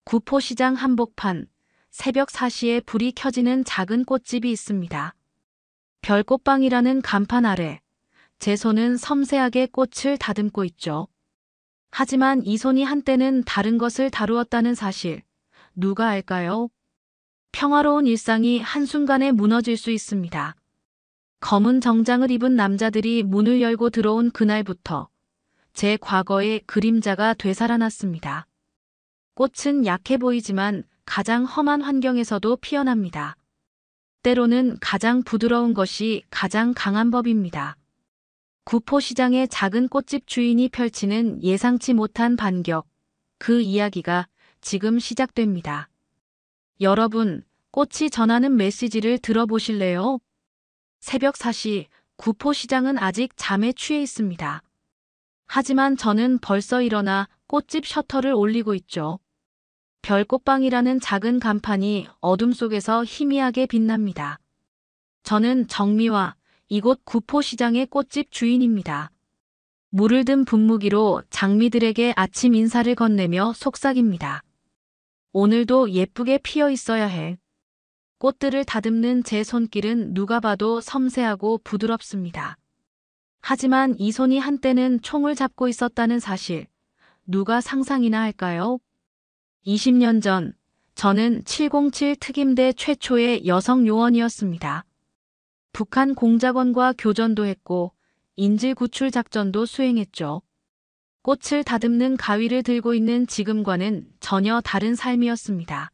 구포시장 한복판, 새벽 4시에 불이 켜지는 작은 꽃집이 있습니다. 별꽃방이라는 간판 아래 제 손은 섬세하게 꽃을 다듬고 있죠. 하지만 이 손이 한때는 다른 것을 다루었다는 사실, 누가 알까요? 평화로운 일상이 한순간에 무너질 수 있습니다. 검은 정장을 입은 남자들이 문을 열고 들어온 그날부터 제 과거의 그림자가 되살아났습니다. 꽃은 약해 보이지만 가장 험한 환경에서도 피어납니다. 때로는 가장 부드러운 것이 가장 강한 법입니다. 구포시장의 작은 꽃집 주인이 펼치는 예상치 못한 반격, 그 이야기가 지금 시작됩니다. 여러분, 꽃이 전하는 메시지를 들어보실래요? 새벽 4시, 구포시장은 아직 잠에 취해 있습니다. 하지만 저는 벌써 일어나 꽃집 셔터를 올리고 있죠. 별꽃방이라는 작은 간판이 어둠 속에서 희미하게 빛납니다. 저는 정미화, 이곳 구포시장의 꽃집 주인입니다. 물을 든 분무기로 장미들에게 아침 인사를 건네며 속삭입니다. 오늘도 예쁘게 피어 있어야 해. 꽃들을 다듬는 제 손길은 누가 봐도 섬세하고 부드럽습니다. 하지만 이 손이 한때는 총을 잡고 있었다는 사실, 누가 상상이나 할까요? 20년 전, 저는 707 특임대 최초의 여성 요원이었습니다. 북한 공작원과 교전도 했고, 인질 구출 작전도 수행했죠. 꽃을 다듬는 가위를 들고 있는 지금과는 전혀 다른 삶이었습니다.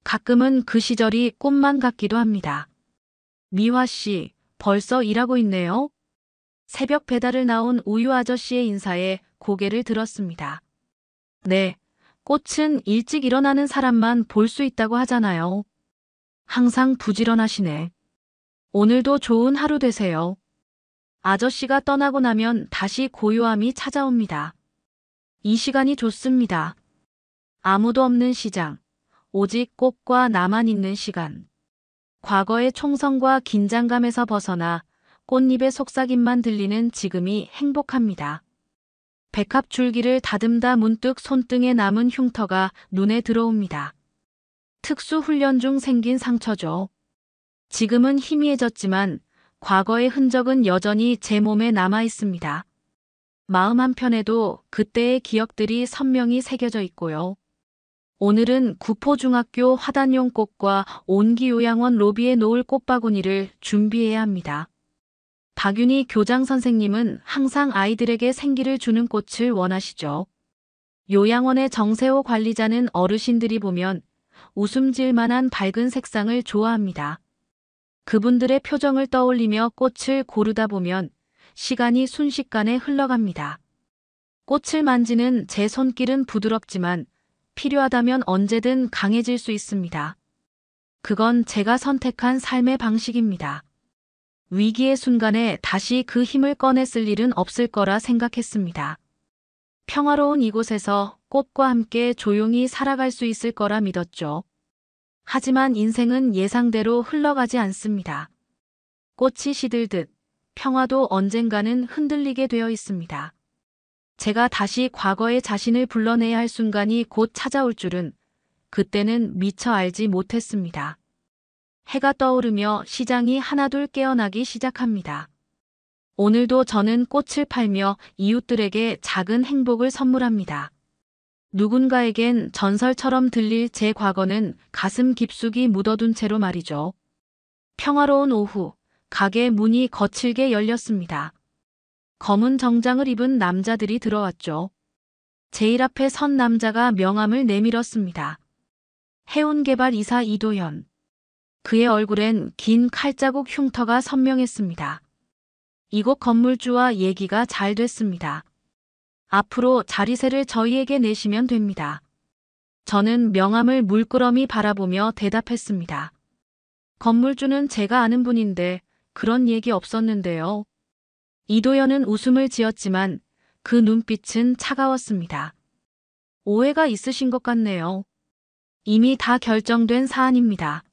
가끔은 그 시절이 꿈만 같기도 합니다. 미화 씨, 벌써 일하고 있네요? 새벽 배달을 나온 우유 아저씨의 인사에 고개를 들었습니다. 네, 꽃은 일찍 일어나는 사람만 볼 수 있다고 하잖아요. 항상 부지런하시네. 오늘도 좋은 하루 되세요. 아저씨가 떠나고 나면 다시 고요함이 찾아옵니다. 이 시간이 좋습니다. 아무도 없는 시장, 오직 꽃과 나만 있는 시간. 과거의 총성과 긴장감에서 벗어나 꽃잎의 속삭임만 들리는 지금이 행복합니다. 백합 줄기를 다듬다 문득 손등에 남은 흉터가 눈에 들어옵니다. 특수 훈련 중 생긴 상처죠. 지금은 희미해졌지만 과거의 흔적은 여전히 제 몸에 남아 있습니다. 마음 한편에도 그때의 기억들이 선명히 새겨져 있고요. 오늘은 구포중학교 화단용 꽃과 온기요양원 로비에 놓을 꽃바구니를 준비해야 합니다. 박윤희 교장 선생님은 항상 아이들에게 생기를 주는 꽃을 원하시죠. 요양원의 정세호 관리자는 어르신들이 보면 웃음 지을 만한 밝은 색상을 좋아합니다. 그분들의 표정을 떠올리며 꽃을 고르다 보면 시간이 순식간에 흘러갑니다. 꽃을 만지는 제 손길은 부드럽지만 필요하다면 언제든 강해질 수 있습니다. 그건 제가 선택한 삶의 방식입니다. 위기의 순간에 다시 그 힘을 꺼냈을 일은 없을 거라 생각했습니다. 평화로운 이곳에서 꽃과 함께 조용히 살아갈 수 있을 거라 믿었죠. 하지만 인생은 예상대로 흘러가지 않습니다. 꽃이 시들듯 평화도 언젠가는 흔들리게 되어 있습니다. 제가 다시 과거의 자신을 불러내야 할 순간이 곧 찾아올 줄은 그때는 미처 알지 못했습니다. 해가 떠오르며 시장이 하나둘 깨어나기 시작합니다. 오늘도 저는 꽃을 팔며 이웃들에게 작은 행복을 선물합니다. 누군가에겐 전설처럼 들릴 제 과거는 가슴 깊숙이 묻어둔 채로 말이죠. 평화로운 오후, 가게 문이 거칠게 열렸습니다. 검은 정장을 입은 남자들이 들어왔죠. 제일 앞에 선 남자가 명함을 내밀었습니다. 해운개발 이사 이도현. 그의 얼굴엔 긴 칼자국 흉터가 선명했습니다. 이곳 건물주와 얘기가 잘 됐습니다. 앞으로 자리세를 저희에게 내시면 됩니다. 저는 명함을 물끄러미 바라보며 대답했습니다. 건물주는 제가 아는 분인데 그런 얘기 없었는데요. 이도현은 웃음을 지었지만 그 눈빛은 차가웠습니다. 오해가 있으신 것 같네요. 이미 다 결정된 사안입니다.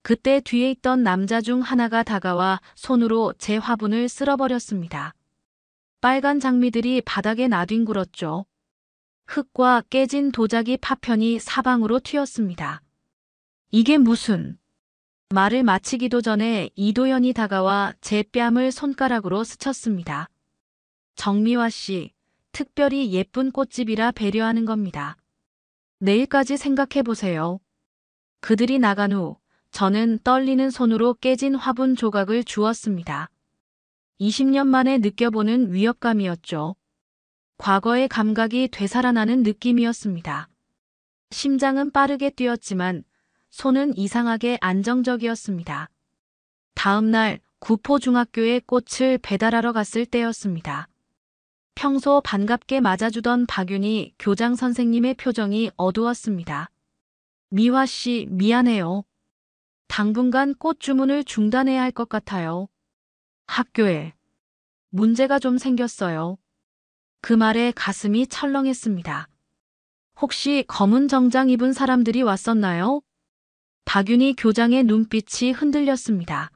그때 뒤에 있던 남자 중 하나가 다가와 손으로 제 화분을 쓸어버렸습니다. 빨간 장미들이 바닥에 나뒹굴었죠. 흙과 깨진 도자기 파편이 사방으로 튀었습니다. 이게 무슨... 말을 마치기도 전에 이도현이 다가와 제 뺨을 손가락으로 스쳤습니다. 정미화 씨, 특별히 예쁜 꽃집이라 배려하는 겁니다. 내일까지 생각해 보세요. 그들이 나간 후 저는 떨리는 손으로 깨진 화분 조각을 주웠습니다. 20년 만에 느껴보는 위협감이었죠. 과거의 감각이 되살아나는 느낌이었습니다. 심장은 빠르게 뛰었지만 손은 이상하게 안정적이었습니다. 다음 날 구포중학교에 꽃을 배달하러 갔을 때였습니다. 평소 반갑게 맞아주던 박윤희 교장 선생님의 표정이 어두웠습니다. 미화 씨, 미안해요. 당분간 꽃 주문을 중단해야 할 것 같아요. 학교에 문제가 좀 생겼어요. 그 말에 가슴이 철렁했습니다. 혹시 검은 정장 입은 사람들이 왔었나요? 박윤희 교장의 눈빛이 흔들렸습니다.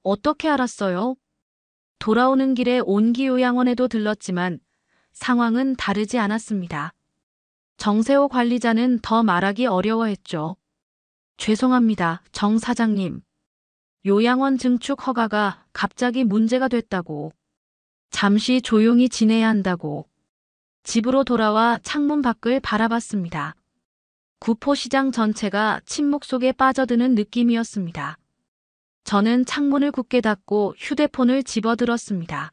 어떻게 알았어요? 돌아오는 길에 온기요양원에도 들렀지만 상황은 다르지 않았습니다. 정세호 관리자는 더 말하기 어려워했죠. 죄송합니다, 정 사장님. 요양원 증축 허가가 갑자기 문제가 됐다고. 잠시 조용히 지내야 한다고. 집으로 돌아와 창문 밖을 바라봤습니다. 구포시장 전체가 침묵 속에 빠져드는 느낌이었습니다. 저는 창문을 굳게 닫고 휴대폰을 집어들었습니다.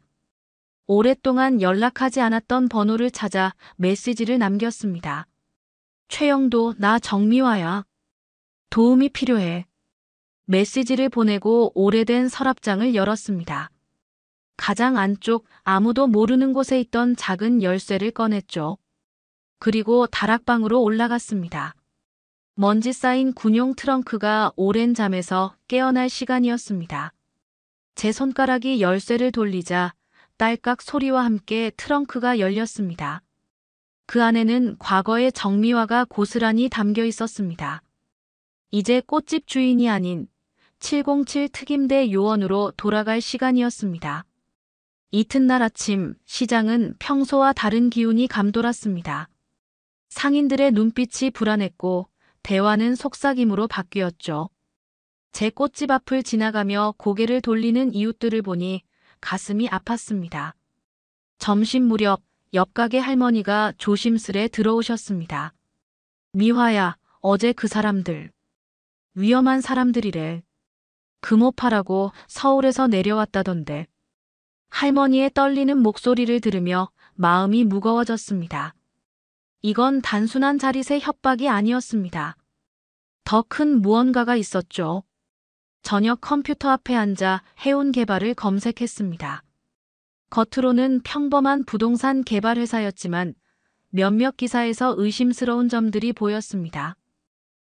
오랫동안 연락하지 않았던 번호를 찾아 메시지를 남겼습니다. 최영도, 나 정미화야. 도움이 필요해. 메시지를 보내고 오래된 서랍장을 열었습니다. 가장 안쪽 아무도 모르는 곳에 있던 작은 열쇠를 꺼냈죠. 그리고 다락방으로 올라갔습니다. 먼지 쌓인 군용 트렁크가 오랜 잠에서 깨어날 시간이었습니다. 제 손가락이 열쇠를 돌리자 딸깍 소리와 함께 트렁크가 열렸습니다. 그 안에는 과거의 정미화가 고스란히 담겨 있었습니다. 이제 꽃집 주인이 아닌 707 특임대 요원으로 돌아갈 시간이었습니다. 이튿날 아침 시장은 평소와 다른 기운이 감돌았습니다. 상인들의 눈빛이 불안했고 대화는 속삭임으로 바뀌었죠. 제 꽃집 앞을 지나가며 고개를 돌리는 이웃들을 보니 가슴이 아팠습니다. 점심 무렵 옆 가게 할머니가 조심스레 들어오셨습니다. 미화야, 어제 그 사람들. 위험한 사람들이래. 금오파라고 서울에서 내려왔다던데. 할머니의 떨리는 목소리를 들으며 마음이 무거워졌습니다. 이건 단순한 자릿의 협박이 아니었습니다. 더 큰 무언가가 있었죠. 저녁 컴퓨터 앞에 앉아 해운 개발을 검색했습니다. 겉으로는 평범한 부동산 개발 회사였지만 몇몇 기사에서 의심스러운 점들이 보였습니다.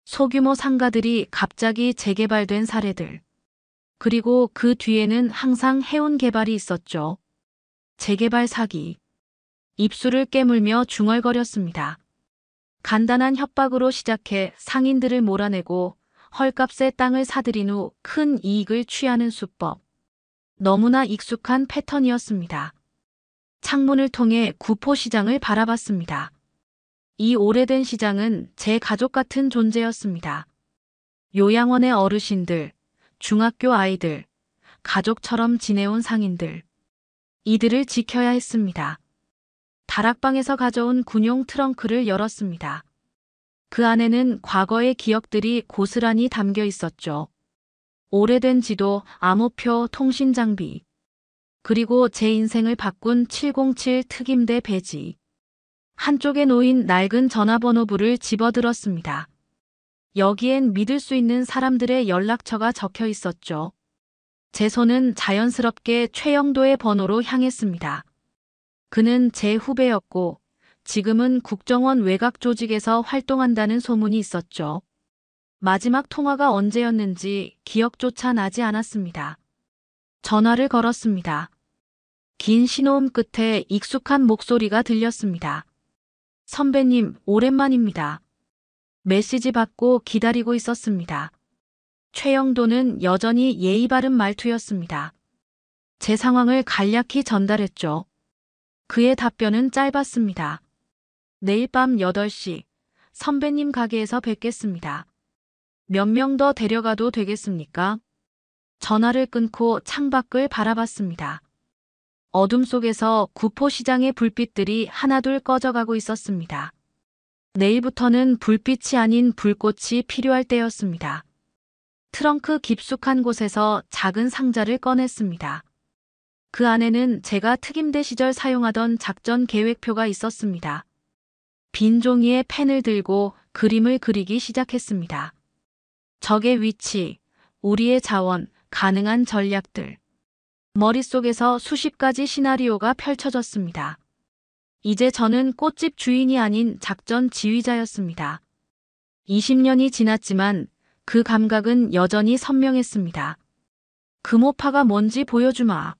소규모 상가들이 갑자기 재개발된 사례들. 그리고 그 뒤에는 항상 해운 개발이 있었죠. 재개발 사기. 입술을 깨물며 중얼거렸습니다. 간단한 협박으로 시작해 상인들을 몰아내고 헐값에 땅을 사들인 후 큰 이익을 취하는 수법. 너무나 익숙한 패턴이었습니다. 창문을 통해 구포시장을 바라봤습니다. 이 오래된 시장은 제 가족 같은 존재였습니다. 요양원의 어르신들, 중학교 아이들, 가족처럼 지내온 상인들. 이들을 지켜야 했습니다. 다락방에서 가져온 군용 트렁크를 열었습니다. 그 안에는 과거의 기억들이 고스란히 담겨 있었죠. 오래된 지도, 암호표, 통신 장비. 그리고 제 인생을 바꾼 707 특임대 배지. 한쪽에 놓인 낡은 전화번호부를 집어들었습니다. 여기엔 믿을 수 있는 사람들의 연락처가 적혀 있었죠. 제 손은 자연스럽게 최영도의 번호로 향했습니다. 그는 제 후배였고 지금은 국정원 외곽 조직에서 활동한다는 소문이 있었죠. 마지막 통화가 언제였는지 기억조차 나지 않았습니다. 전화를 걸었습니다. 긴 신호음 끝에 익숙한 목소리가 들렸습니다. 선배님, 오랜만입니다. 메시지 받고 기다리고 있었습니다. 최영도는 여전히 예의 바른 말투였습니다. 제 상황을 간략히 전달했죠. 그의 답변은 짧았습니다. 내일 밤 8시 선배님 가게에서 뵙겠습니다. 몇 명 더 데려가도 되겠습니까? 전화를 끊고 창밖을 바라봤습니다. 어둠 속에서 구포시장의 불빛들이 하나둘 꺼져가고 있었습니다. 내일부터는 불빛이 아닌 불꽃이 필요할 때였습니다. 트렁크 깊숙한 곳에서 작은 상자를 꺼냈습니다. 그 안에는 제가 특임대 시절 사용하던 작전 계획표가 있었습니다. 빈 종이에 펜을 들고 그림을 그리기 시작했습니다. 적의 위치, 우리의 자원, 가능한 전략들. 머릿속에서 수십 가지 시나리오가 펼쳐졌습니다. 이제 저는 꽃집 주인이 아닌 작전 지휘자였습니다. 20년이 지났지만 그 감각은 여전히 선명했습니다. 금오파가 뭔지 보여주마.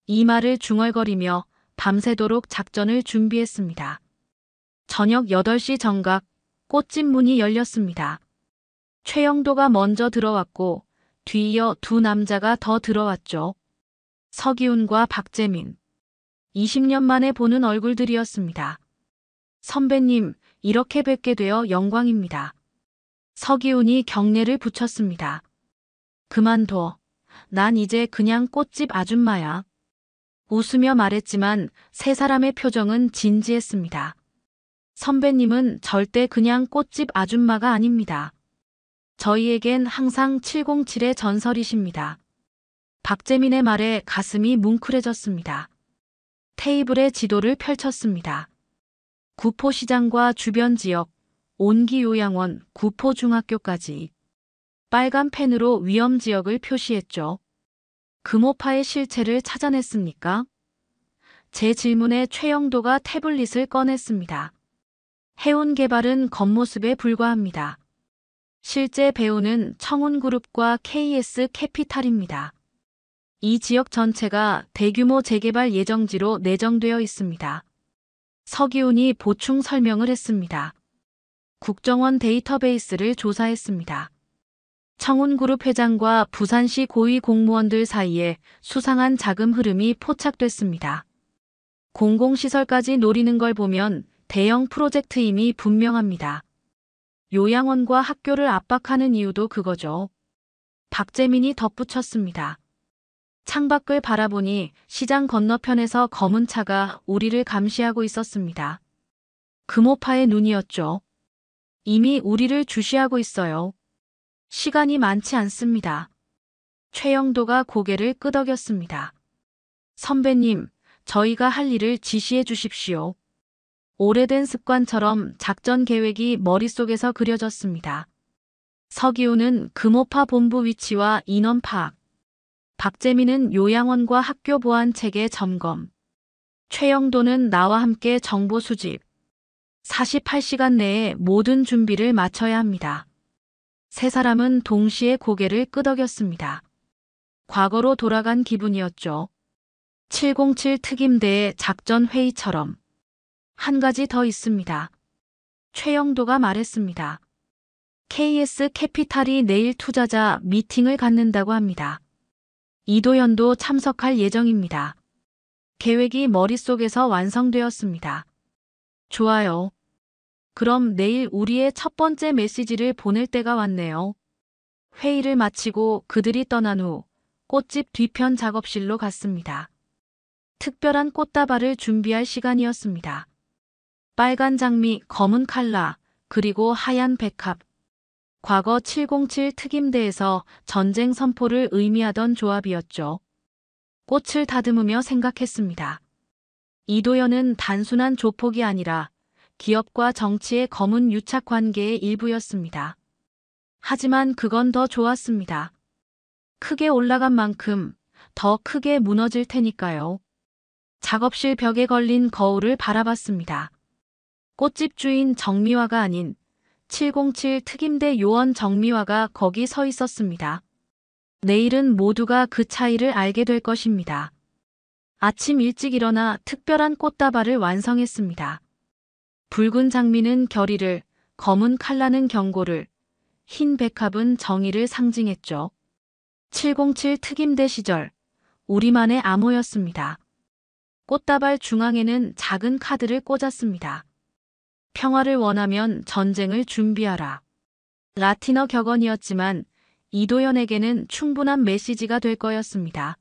이 말을 중얼거리며 밤새도록 작전을 준비했습니다. 저녁 8시 정각 꽃집 문이 열렸습니다. 최영도가 먼저 들어왔고 뒤이어 두 남자가 더 들어왔죠. 서기훈과 박재민. 20년 만에 보는 얼굴들이었습니다. 선배님, 이렇게 뵙게 되어 영광입니다. 서기훈이 경례를 붙였습니다. 그만둬. 난 이제 그냥 꽃집 아줌마야. 웃으며 말했지만 세 사람의 표정은 진지했습니다. 선배님은 절대 그냥 꽃집 아줌마가 아닙니다. 저희에겐 항상 707의 전설이십니다. 박재민의 말에 가슴이 뭉클해졌습니다. 테이블에 지도를 펼쳤습니다. 구포시장과 주변 지역, 온기요양원, 구포중학교까지 빨간 펜으로 위험 지역을 표시했죠. 금오파의 실체를 찾아냈습니까? 제 질문에 최영도가 태블릿을 꺼냈습니다. 해운개발은 겉모습에 불과합니다. 실제 배우는 청운그룹과 KS 캐피탈입니다. 이 지역 전체가 대규모 재개발 예정지로 내정되어 있습니다. 서기훈이 보충 설명을 했습니다. 국정원 데이터베이스를 조사했습니다. 청운그룹 회장과 부산시 고위 공무원들 사이에 수상한 자금 흐름이 포착됐습니다. 공공시설까지 노리는 걸 보면 대형 프로젝트임이 분명합니다. 요양원과 학교를 압박하는 이유도 그거죠. 박재민이 덧붙였습니다. 창밖을 바라보니 시장 건너편에서 검은 차가 우리를 감시하고 있었습니다. 금오파의 눈이었죠. 이미 우리를 주시하고 있어요. 시간이 많지 않습니다. 최영도가 고개를 끄덕였습니다. 선배님, 저희가 할 일을 지시해 주십시오. 오래된 습관처럼 작전 계획이 머릿속에서 그려졌습니다. 서기훈은 금오파 본부 위치와 인원 파악, 박재민은 요양원과 학교 보안 체계 점검, 최영도는 나와 함께 정보 수집. 48시간 내에 모든 준비를 마쳐야 합니다. 세 사람은 동시에 고개를 끄덕였습니다. 과거로 돌아간 기분이었죠. 707 특임대의 작전 회의처럼. 한 가지 더 있습니다. 최영도가 말했습니다. KS 캐피탈이 내일 투자자 미팅을 갖는다고 합니다. 이도현도 참석할 예정입니다. 계획이 머릿속에서 완성되었습니다. 좋아요. 그럼 내일 우리의 첫 번째 메시지를 보낼 때가 왔네요. 회의를 마치고 그들이 떠난 후 꽃집 뒤편 작업실로 갔습니다. 특별한 꽃다발을 준비할 시간이었습니다. 빨간 장미, 검은 칼라, 그리고 하얀 백합. 과거 707 특임대에서 전쟁 선포를 의미하던 조합이었죠. 꽃을 다듬으며 생각했습니다. 이도현은 단순한 조폭이 아니라 기업과 정치의 검은 유착 관계의 일부였습니다. 하지만 그건 더 좋았습니다. 크게 올라간 만큼 더 크게 무너질 테니까요. 작업실 벽에 걸린 거울을 바라봤습니다. 꽃집 주인 정미화가 아닌 707 특임대 요원 정미화가 거기 서 있었습니다. 내일은 모두가 그 차이를 알게 될 것입니다. 아침 일찍 일어나 특별한 꽃다발을 완성했습니다. 붉은 장미는 결의를, 검은 칼라는 경고를, 흰 백합은 정의를 상징했죠. 707 특임대 시절, 우리만의 암호였습니다. 꽃다발 중앙에는 작은 카드를 꽂았습니다. 평화를 원하면 전쟁을 준비하라. 라틴어 격언이었지만 이도현에게는 충분한 메시지가 될 거였습니다.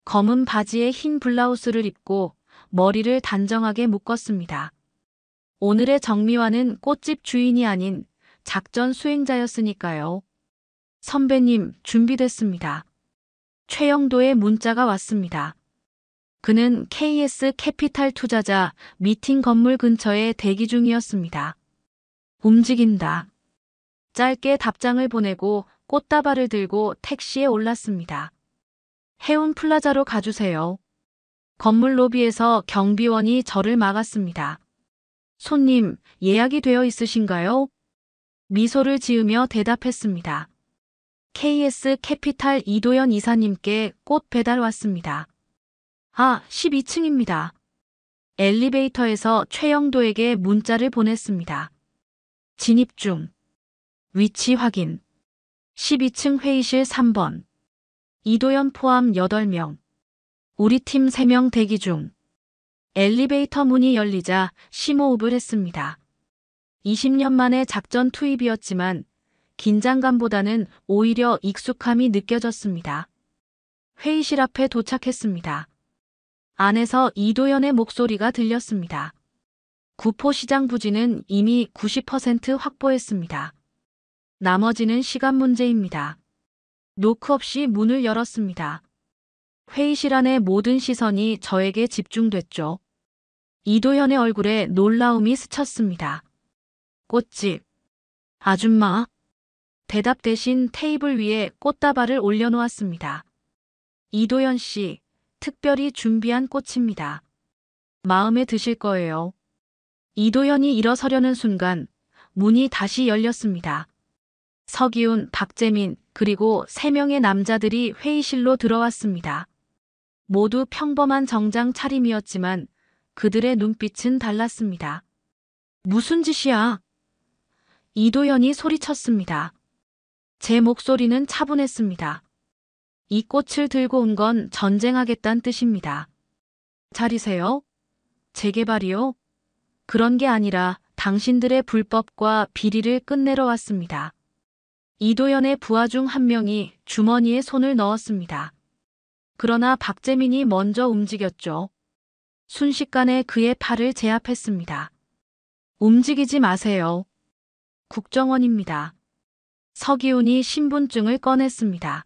검은 바지에 흰 블라우스를 입고 머리를 단정하게 묶었습니다. 오늘의 정미화는 꽃집 주인이 아닌 작전 수행자였으니까요. 선배님, 준비됐습니다. 최영도의 문자가 왔습니다. 그는 KS 캐피탈 투자자 미팅 건물 근처에 대기 중이었습니다. 움직인다. 짧게 답장을 보내고 꽃다발을 들고 택시에 올랐습니다. 해운 플라자로 가주세요. 건물 로비에서 경비원이 저를 막았습니다. 손님, 예약이 되어 있으신가요? 미소를 지으며 대답했습니다. KS 캐피탈 이도현 이사님께 꽃 배달 왔습니다. 아, 12층입니다. 엘리베이터에서 최영도에게 문자를 보냈습니다. 진입 중. 위치 확인. 12층 회의실 3번. 이도현 포함 8명. 우리 팀 3명 대기 중. 엘리베이터 문이 열리자 심호흡을 했습니다. 20년 만의 작전 투입이었지만 긴장감보다는 오히려 익숙함이 느껴졌습니다. 회의실 앞에 도착했습니다. 안에서 이도현의 목소리가 들렸습니다. 구포시장 부지는 이미 90% 확보했습니다. 나머지는 시간 문제입니다. 노크 없이 문을 열었습니다. 회의실 안의 모든 시선이 저에게 집중됐죠. 이도현의 얼굴에 놀라움이 스쳤습니다. 꽃집. 아줌마. 대답 대신 테이블 위에 꽃다발을 올려놓았습니다. 이도현 씨, 특별히 준비한 꽃입니다. 마음에 드실 거예요. 이도현이 일어서려는 순간 문이 다시 열렸습니다. 서기훈, 박재민, 그리고 3명의 남자들이 회의실로 들어왔습니다. 모두 평범한 정장 차림이었지만 그들의 눈빛은 달랐습니다. 무슨 짓이야? 이도현이 소리쳤습니다. 제 목소리는 차분했습니다. 이 꽃을 들고 온 건 전쟁하겠다는 뜻입니다. 자리세요? 재개발이요? 그런 게 아니라 당신들의 불법과 비리를 끝내러 왔습니다. 이도현의 부하 중 한 명이 주머니에 손을 넣었습니다. 그러나 박재민이 먼저 움직였죠. 순식간에 그의 팔을 제압했습니다. 움직이지 마세요. 국정원입니다. 서기훈이 신분증을 꺼냈습니다.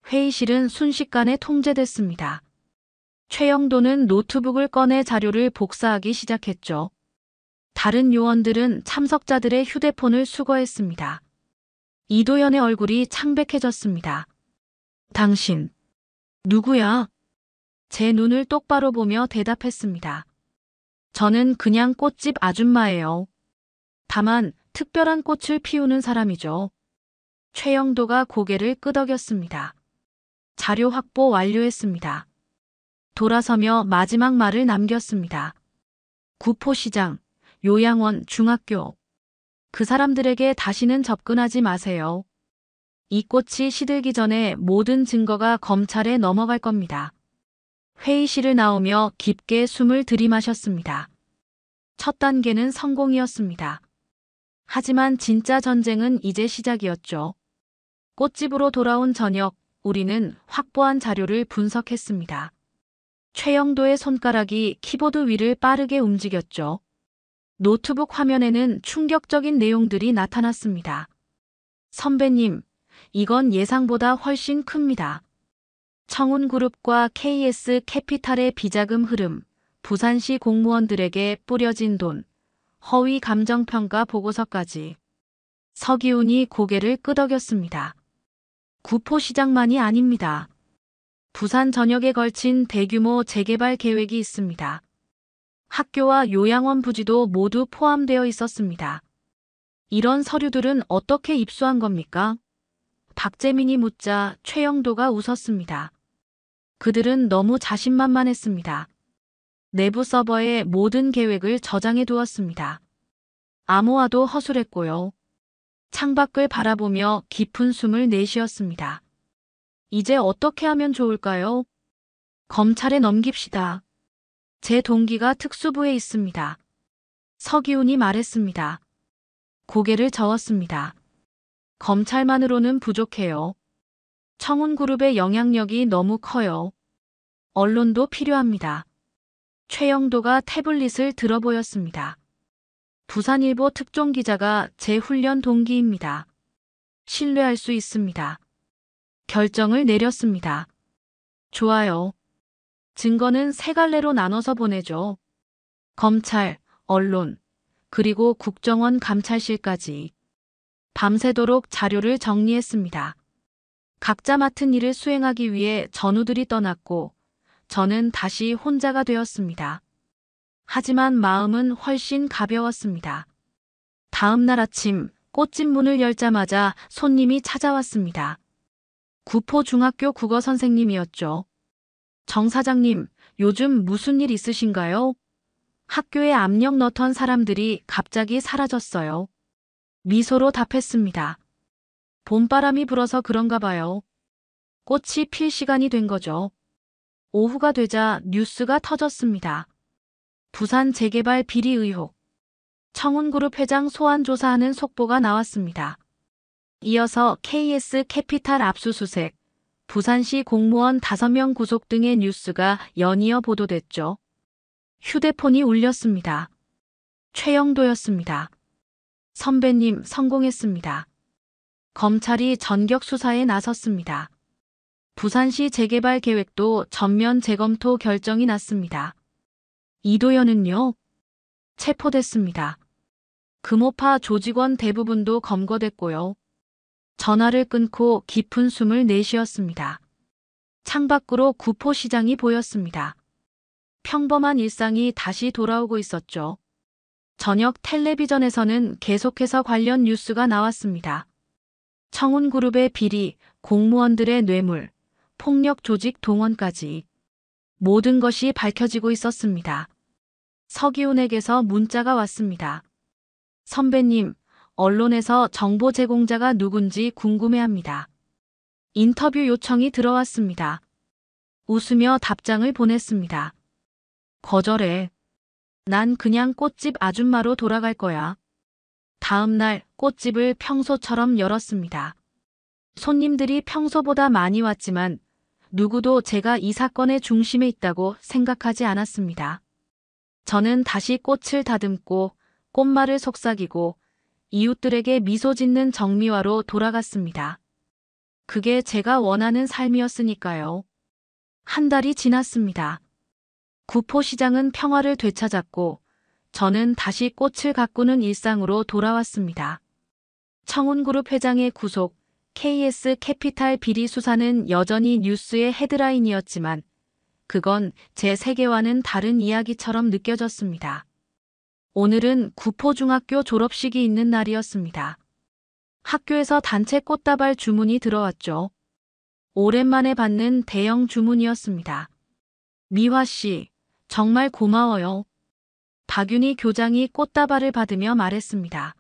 회의실은 순식간에 통제됐습니다. 최영도는 노트북을 꺼내 자료를 복사하기 시작했죠. 다른 요원들은 참석자들의 휴대폰을 수거했습니다. 이도현의 얼굴이 창백해졌습니다. 당신, 누구야? 제 눈을 똑바로 보며 대답했습니다. 저는 그냥 꽃집 아줌마예요. 다만 특별한 꽃을 피우는 사람이죠. 최영도가 고개를 끄덕였습니다. 자료 확보 완료했습니다. 돌아서며 마지막 말을 남겼습니다. 구포시장, 요양원, 중학교. 그 사람들에게 다시는 접근하지 마세요. 이 꽃이 시들기 전에 모든 증거가 검찰에 넘어갈 겁니다. 회의실을 나오며 깊게 숨을 들이마셨습니다. 첫 단계는 성공이었습니다. 하지만 진짜 전쟁은 이제 시작이었죠. 꽃집으로 돌아온 저녁, 우리는 확보한 자료를 분석했습니다. 최영도의 손가락이 키보드 위를 빠르게 움직였죠. 노트북 화면에는 충격적인 내용들이 나타났습니다. 선배님, 이건 예상보다 훨씬 큽니다. 청운그룹과 KS 캐피탈의 비자금 흐름, 부산시 공무원들에게 뿌려진 돈, 허위 감정평가 보고서까지. 서기훈이 고개를 끄덕였습니다. 구포시장만이 아닙니다. 부산 전역에 걸친 대규모 재개발 계획이 있습니다. 학교와 요양원 부지도 모두 포함되어 있었습니다. 이런 서류들은 어떻게 입수한 겁니까? 박재민이 묻자 최영도가 웃었습니다. 그들은 너무 자신만만했습니다. 내부 서버에 모든 계획을 저장해 두었습니다. 암호화도 허술했고요. 창밖을 바라보며 깊은 숨을 내쉬었습니다. 이제 어떻게 하면 좋을까요? 검찰에 넘깁시다. 제 동기가 특수부에 있습니다. 서기훈이 말했습니다. 고개를 저었습니다. 검찰만으로는 부족해요. 청운그룹의 영향력이 너무 커요. 언론도 필요합니다. 최영도가 태블릿을 들어보였습니다. 부산일보 특종기자가 제 훈련 동기입니다. 신뢰할 수 있습니다. 결정을 내렸습니다. 좋아요. 증거는 세 갈래로 나눠서 보내죠. 검찰, 언론, 그리고 국정원 감찰실까지. 밤새도록 자료를 정리했습니다. 각자 맡은 일을 수행하기 위해 전우들이 떠났고 저는 다시 혼자가 되었습니다. 하지만 마음은 훨씬 가벼웠습니다. 다음 날 아침 꽃집 문을 열자마자 손님이 찾아왔습니다. 구포중학교 국어 선생님이었죠. 정 사장님, 요즘 무슨 일 있으신가요? 학교에 압력 넣던 사람들이 갑자기 사라졌어요. 미소로 답했습니다. 봄바람이 불어서 그런가 봐요. 꽃이 필 시간이 된 거죠. 오후가 되자 뉴스가 터졌습니다. 부산 재개발 비리 의혹. 청운그룹 회장 소환 조사하는 속보가 나왔습니다. 이어서 KS 캐피탈 압수수색, 부산시 공무원 5명 구속 등의 뉴스가 연이어 보도됐죠. 휴대폰이 울렸습니다. 최영도였습니다. 선배님, 성공했습니다. 검찰이 전격 수사에 나섰습니다. 부산시 재개발 계획도 전면 재검토 결정이 났습니다. 이도현은요? 체포됐습니다. 금호파 조직원 대부분도 검거됐고요. 전화를 끊고 깊은 숨을 내쉬었습니다. 창밖으로 구포시장이 보였습니다. 평범한 일상이 다시 돌아오고 있었죠. 저녁 텔레비전에서는 계속해서 관련 뉴스가 나왔습니다. 청운그룹의 비리, 공무원들의 뇌물, 폭력 조직 동원까지 모든 것이 밝혀지고 있었습니다. 서기훈에게서 문자가 왔습니다. 선배님, 언론에서 정보 제공자가 누군지 궁금해합니다. 인터뷰 요청이 들어왔습니다. 웃으며 답장을 보냈습니다. 거절해. 난 그냥 꽃집 아줌마로 돌아갈 거야. 다음 날 꽃집을 평소처럼 열었습니다. 손님들이 평소보다 많이 왔지만 누구도 제가 이 사건의 중심에 있다고 생각하지 않았습니다. 저는 다시 꽃을 다듬고 꽃말을 속삭이고 이웃들에게 미소 짓는 정미화로 돌아갔습니다. 그게 제가 원하는 삶이었으니까요. 한 달이 지났습니다. 구포시장은 평화를 되찾았고 저는 다시 꽃을 가꾸는 일상으로 돌아왔습니다. 청운그룹 회장의 구속, KS 캐피탈 비리 수사는 여전히 뉴스의 헤드라인이었지만 그건 제 세계와는 다른 이야기처럼 느껴졌습니다. 오늘은 구포중학교 졸업식이 있는 날이었습니다. 학교에서 단체 꽃다발 주문이 들어왔죠. 오랜만에 받는 대형 주문이었습니다. 미화 씨, 정말 고마워요. 박윤희 교장이 꽃다발을 받으며 말했습니다.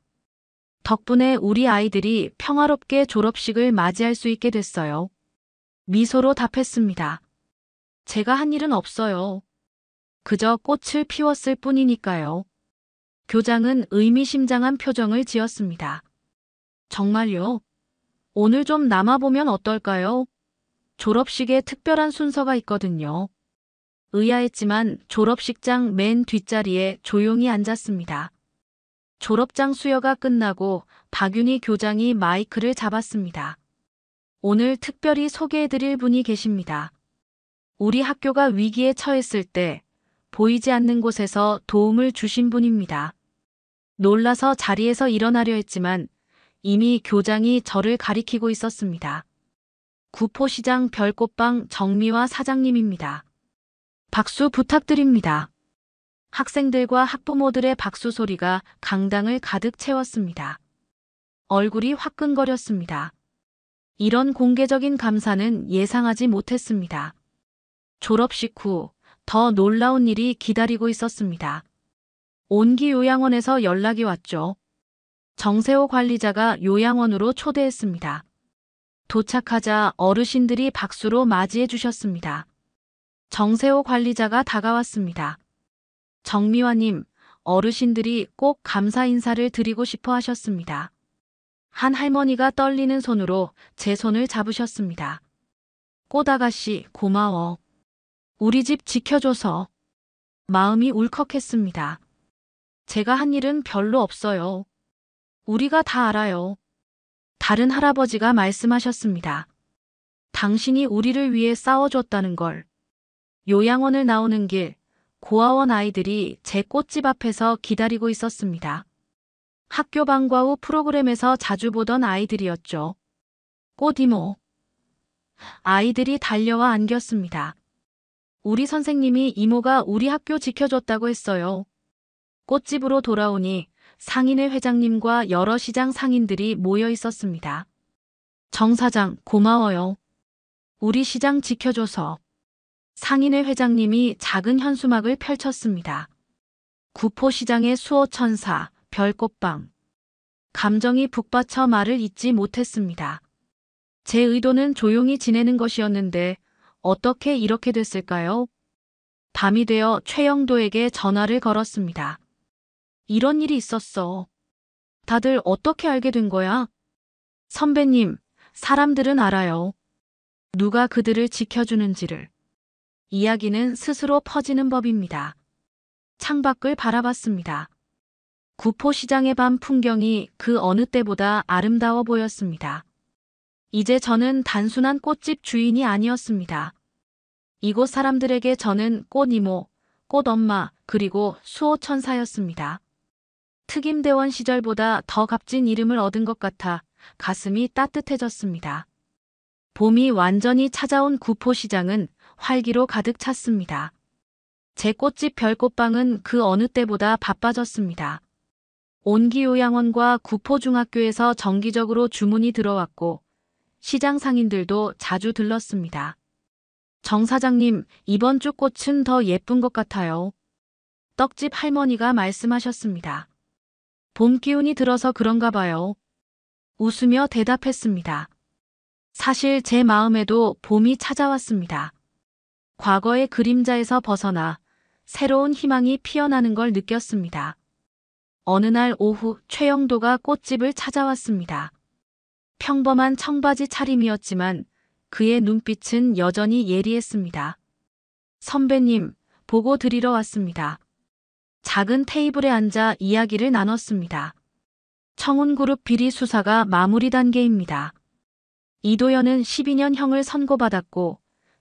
덕분에 우리 아이들이 평화롭게 졸업식을 맞이할 수 있게 됐어요. 미소로 답했습니다. 제가 한 일은 없어요. 그저 꽃을 피웠을 뿐이니까요. 교장은 의미심장한 표정을 지었습니다. 정말요? 오늘 좀 남아보면 어떨까요? 졸업식에 특별한 순서가 있거든요. 의아했지만 졸업식장 맨 뒷자리에 조용히 앉았습니다. 졸업장 수여가 끝나고 박윤희 교장이 마이크를 잡았습니다. 오늘 특별히 소개해드릴 분이 계십니다. 우리 학교가 위기에 처했을 때 보이지 않는 곳에서 도움을 주신 분입니다. 놀라서 자리에서 일어나려 했지만 이미 교장이 저를 가리키고 있었습니다. 구포시장 별꽃방 정미화 사장님입니다. 박수 부탁드립니다. 학생들과 학부모들의 박수 소리가 강당을 가득 채웠습니다. 얼굴이 화끈거렸습니다. 이런 공개적인 감사는 예상하지 못했습니다. 졸업식 후 더 놀라운 일이 기다리고 있었습니다. 온기 요양원에서 연락이 왔죠. 정세호 관리자가 요양원으로 초대했습니다. 도착하자 어르신들이 박수로 맞이해 주셨습니다. 정세호 관리자가 다가왔습니다. 정미화님, 어르신들이 꼭 감사 인사를 드리고 싶어 하셨습니다. 한 할머니가 떨리는 손으로 제 손을 잡으셨습니다. 꽃아가씨, 고마워. 우리 집 지켜줘서. 마음이 울컥했습니다. 제가 한 일은 별로 없어요. 우리가 다 알아요. 다른 할아버지가 말씀하셨습니다. 당신이 우리를 위해 싸워줬다는 걸. 요양원을 나오는 길, 고아원 아이들이 제 꽃집 앞에서 기다리고 있었습니다. 학교 방과 후 프로그램에서 자주 보던 아이들이었죠. 꽃이모. 아이들이 달려와 안겼습니다. 우리 선생님이 이모가 우리 학교 지켜줬다고 했어요. 꽃집으로 돌아오니 상인회 회장님과 여러 시장 상인들이 모여 있었습니다. 정 사장, 고마워요. 우리 시장 지켜줘서. 상인회 회장님이 작은 현수막을 펼쳤습니다. 구포시장의 수호천사, 별꽃방. 감정이 북받쳐 말을 잇지 못했습니다. 제 의도는 조용히 지내는 것이었는데 어떻게 이렇게 됐을까요? 밤이 되어 최영도에게 전화를 걸었습니다. 이런 일이 있었어. 다들 어떻게 알게 된 거야? 선배님, 사람들은 알아요. 누가 그들을 지켜주는지를. 이야기는 스스로 퍼지는 법입니다. 창밖을 바라봤습니다. 구포시장의 밤 풍경이 그 어느 때보다 아름다워 보였습니다. 이제 저는 단순한 꽃집 주인이 아니었습니다. 이곳 사람들에게 저는 꽃이모, 꽃엄마, 그리고 수호천사였습니다. 특임대원 시절보다 더 값진 이름을 얻은 것 같아 가슴이 따뜻해졌습니다. 봄이 완전히 찾아온 구포시장은 활기로 가득 찼습니다. 제 꽃집 별꽃방은 그 어느 때보다 바빠졌습니다. 온기요양원과 구포중학교에서 정기적으로 주문이 들어왔고 시장 상인들도 자주 들렀습니다. 정 사장님, 이번 주 꽃은 더 예쁜 것 같아요. 떡집 할머니가 말씀하셨습니다. 봄 기운이 들어서 그런가 봐요. 웃으며 대답했습니다. 사실 제 마음에도 봄이 찾아왔습니다. 과거의 그림자에서 벗어나 새로운 희망이 피어나는 걸 느꼈습니다. 어느 날 오후 최영도가 꽃집을 찾아왔습니다. 평범한 청바지 차림이었지만 그의 눈빛은 여전히 예리했습니다. 선배님, 보고 드리러 왔습니다. 작은 테이블에 앉아 이야기를 나눴습니다. 청운그룹 비리 수사가 마무리 단계입니다. 이도현은 12년형을 선고받았고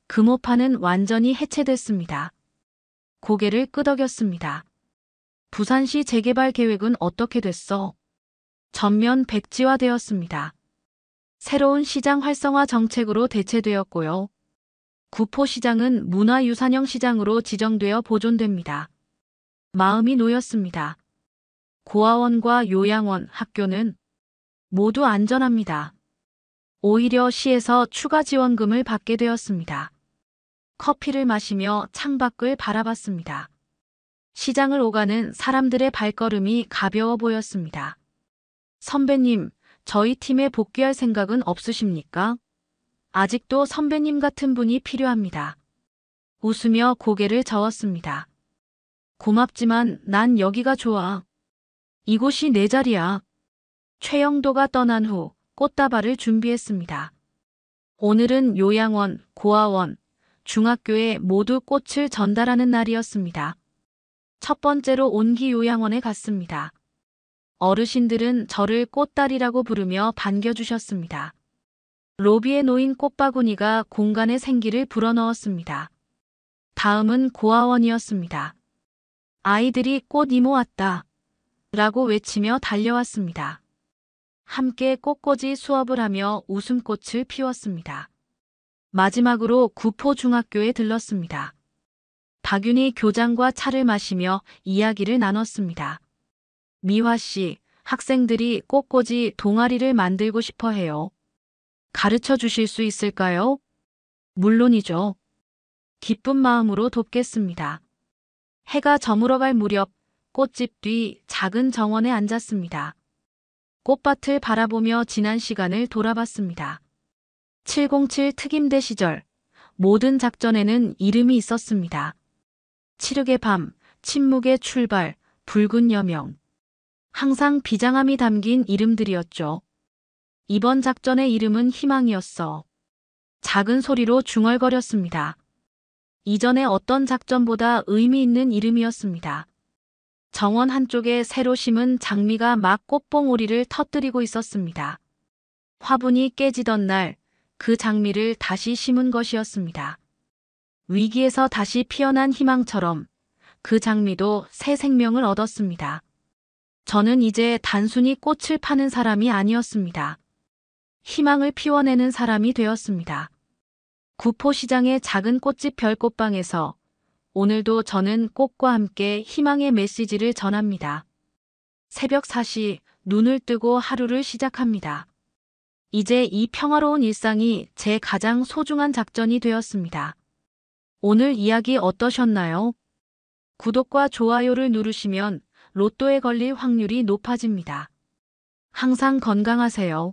금호파는 완전히 해체됐습니다. 고개를 끄덕였습니다. 부산시 재개발 계획은 어떻게 됐어? 전면 백지화되었습니다. 새로운 시장 활성화 정책으로 대체되었고요. 구포시장은 문화유산형 시장으로 지정되어 보존됩니다. 마음이 놓였습니다. 고아원과 요양원, 학교는 모두 안전합니다. 오히려 시에서 추가 지원금을 받게 되었습니다. 커피를 마시며 창밖을 바라봤습니다. 시장을 오가는 사람들의 발걸음이 가벼워 보였습니다. 선배님, 저희 팀에 복귀할 생각은 없으십니까? 아직도 선배님 같은 분이 필요합니다. 웃으며 고개를 저었습니다. 고맙지만 난 여기가 좋아. 이곳이 내 자리야. 최영도가 떠난 후 꽃다발을 준비했습니다. 오늘은 요양원, 고아원, 중학교에 모두 꽃을 전달하는 날이었습니다. 첫 번째로 온기요양원에 갔습니다. 어르신들은 저를 꽃다리라고 부르며 반겨주셨습니다. 로비에 놓인 꽃바구니가 공간에 생기를 불어넣었습니다. 다음은 고아원이었습니다. 아이들이 꽃 이모 왔다 라고 외치며 달려왔습니다. 함께 꽃꽂이 수업을 하며 웃음꽃을 피웠습니다. 마지막으로 구포중학교에 들렀습니다. 박윤희 교장과 차를 마시며 이야기를 나눴습니다. 미화 씨, 학생들이 꽃꽂이 동아리를 만들고 싶어 해요. 가르쳐 주실 수 있을까요? 물론이죠. 기쁜 마음으로 돕겠습니다. 해가 저물어갈 무렵 꽃집 뒤 작은 정원에 앉았습니다. 꽃밭을 바라보며 지난 시간을 돌아봤습니다. 707 특임대 시절 모든 작전에는 이름이 있었습니다. 칠흑의 밤, 침묵의 출발, 붉은 여명. 항상 비장함이 담긴 이름들이었죠. 이번 작전의 이름은 희망이었어. 작은 소리로 중얼거렸습니다. 이전의 어떤 작전보다 의미 있는 이름이었습니다. 정원 한쪽에 새로 심은 장미가 막 꽃봉오리를 터뜨리고 있었습니다. 화분이 깨지던 날 그 장미를 다시 심은 것이었습니다. 위기에서 다시 피어난 희망처럼 그 장미도 새 생명을 얻었습니다. 저는 이제 단순히 꽃을 파는 사람이 아니었습니다. 희망을 피워내는 사람이 되었습니다. 구포시장의 작은 꽃집 별꽃방에서 오늘도 저는 꽃과 함께 희망의 메시지를 전합니다. 새벽 4시 눈을 뜨고 하루를 시작합니다. 이제 이 평화로운 일상이 제 가장 소중한 작전이 되었습니다. 오늘 이야기 어떠셨나요? 구독과 좋아요를 누르시면 로또에 걸릴 확률이 높아집니다. 항상 건강하세요.